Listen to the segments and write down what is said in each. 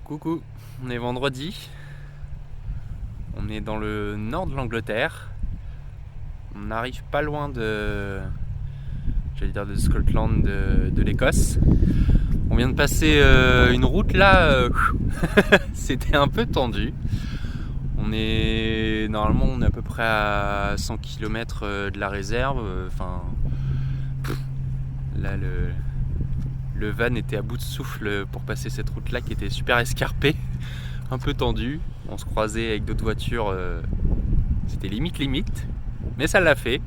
Coucou, on est vendredi, on est dans le nord de l'Angleterre, on arrive pas loin de Scotland, de l'Écosse. On vient de passer une route là, c'était un peu tendu. Normalement on est à peu près à 100 km de la réserve, là le van était à bout de souffle pour passer cette route là qui était super escarpée, un peu tendue. On se croisait avec d'autres voitures, c'était limite, mais ça l'a fait.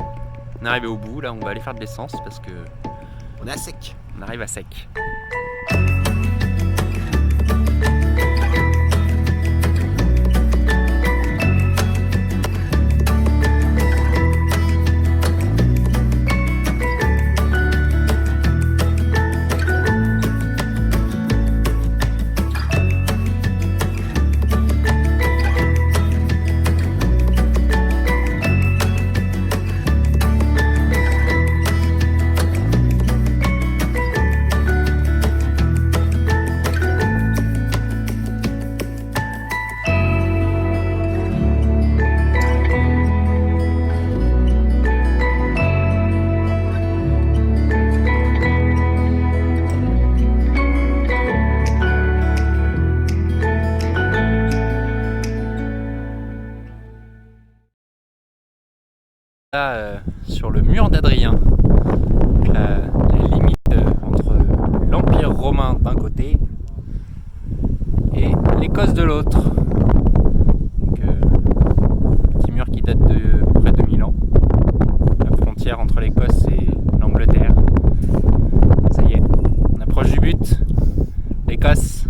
On est arrivé au bout, là on va aller faire de l'essence parce que On est à sec. on arrive à sec. Là, sur le mur d'Adrien, la limite entre l'Empire romain d'un côté et l'Écosse de l'autre. Donc, petit mur qui date de près de 1000 ans. La frontière entre l'Écosse et l'Angleterre. Ça y est, on approche du but. L'Écosse.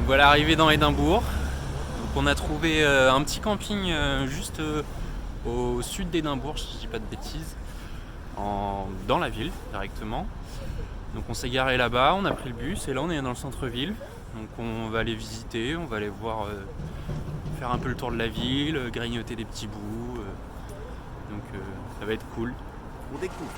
Voilà, arrivé dans Édimbourg. Donc on a trouvé un petit camping juste au sud d'Édimbourg, si je dis pas de bêtises, dans la ville directement. Donc on s'est garé là-bas, on a pris le bus et là on est dans le centre-ville. Donc on va aller visiter, on va aller voir, faire un peu le tour de la ville, grignoter des petits bouts. Donc ça va être cool. On découvre.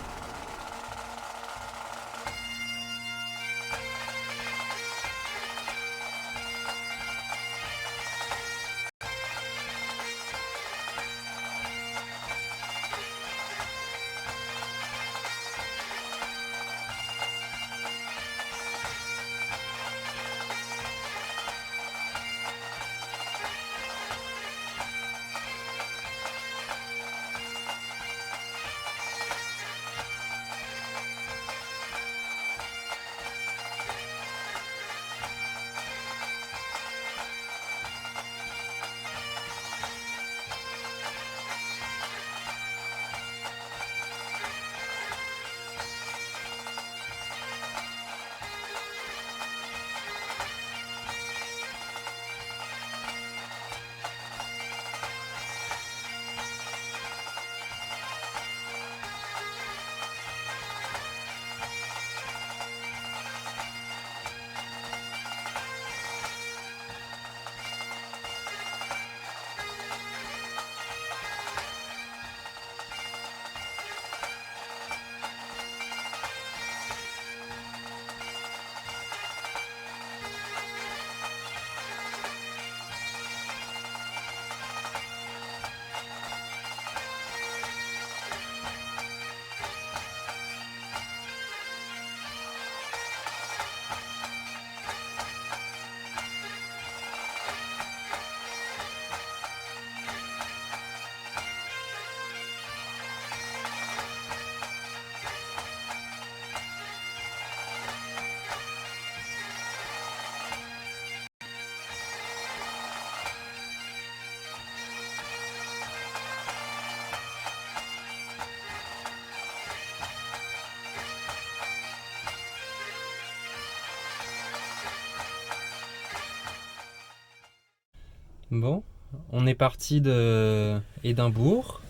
Bon, on est parti de Édimbourg.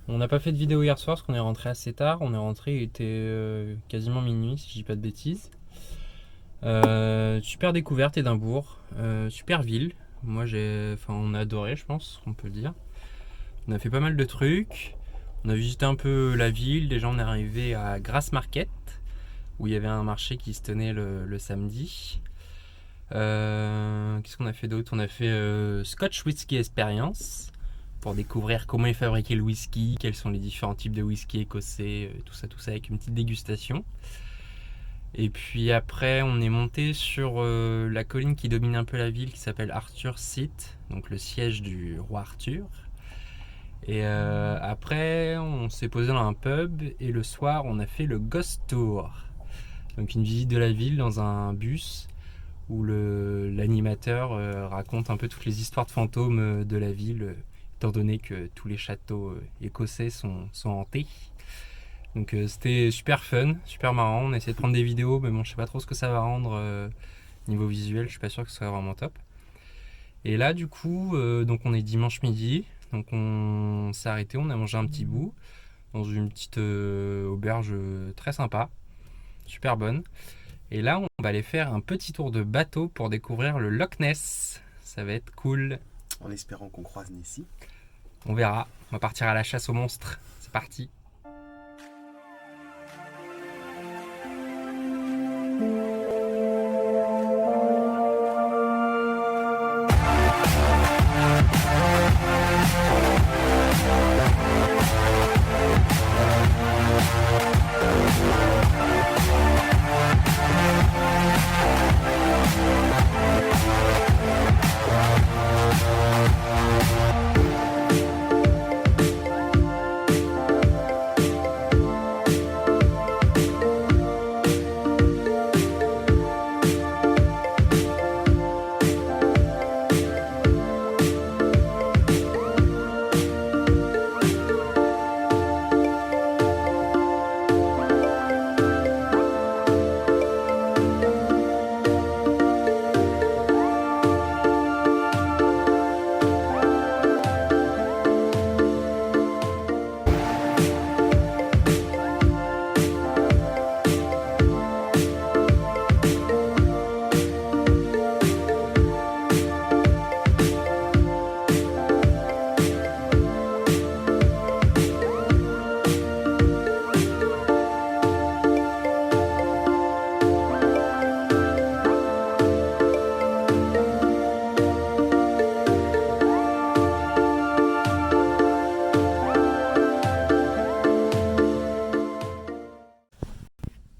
On n'a pas fait de vidéo hier soir parce qu'on est rentré assez tard. On est rentré, il était quasiment minuit si je dis pas de bêtises. Super découverte Édimbourg, super ville. On a adoré, je pense, on peut le dire. On a fait pas mal de trucs. On a visité un peu la ville. Déjà, on est arrivé à Grassmarket où il y avait un marché qui se tenait le samedi. Qu'est-ce qu'on a fait d'autre? On a fait Scotch Whisky Experience pour découvrir comment est fabriqué le whisky, quels sont les différents types de whisky écossais, tout ça avec une petite dégustation. Et puis après, on est monté sur la colline qui domine un peu la ville, qui s'appelle Arthur Seat, donc le siège du roi Arthur. Et après, on s'est posé dans un pub et le soir, on a fait le Ghost Tour, donc une visite de la ville dans un bus où l'animateur raconte un peu toutes les histoires de fantômes de la ville, étant donné que tous les châteaux écossais sont hantés. Donc c'était super fun, super marrant. On a essayé de prendre des vidéos, mais bon, je sais pas trop ce que ça va rendre niveau visuel. Je suis pas sûr que ce soit vraiment top. Et là, du coup, donc on est dimanche midi, donc on s'est arrêté, on a mangé un petit bout dans une petite auberge très sympa, super bonne. Et là, on va aller faire un petit tour de bateau pour découvrir le Loch Ness. Ça va être cool. En espérant qu'on croise Nessie. On verra. On va partir à la chasse aux monstres. C'est parti.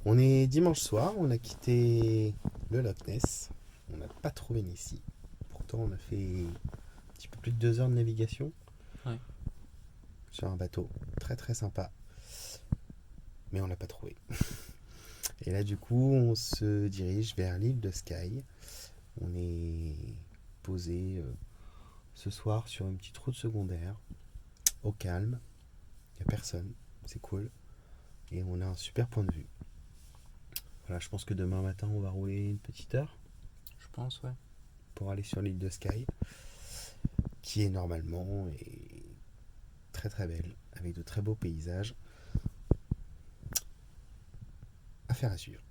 On est dimanche soir, on a quitté le Loch Ness. On n'a pas trouvé Nessie. Pourtant, on a fait un petit peu plus de 2 heures de navigation. Ouais. Sur un bateau très très sympa. Mais on l'a pas trouvé. Et là, du coup, on se dirige vers l'île de Skye. On est posé ce soir sur une petite route secondaire, au calme. Il n'y a personne, c'est cool. Et on a un super point de vue. Voilà, je pense que demain matin, on va rouler une petite heure. Je pense, ouais. Pour aller sur l'île de Skye, qui est normalement très très belle, avec de très beaux paysages. Affaire à suivre.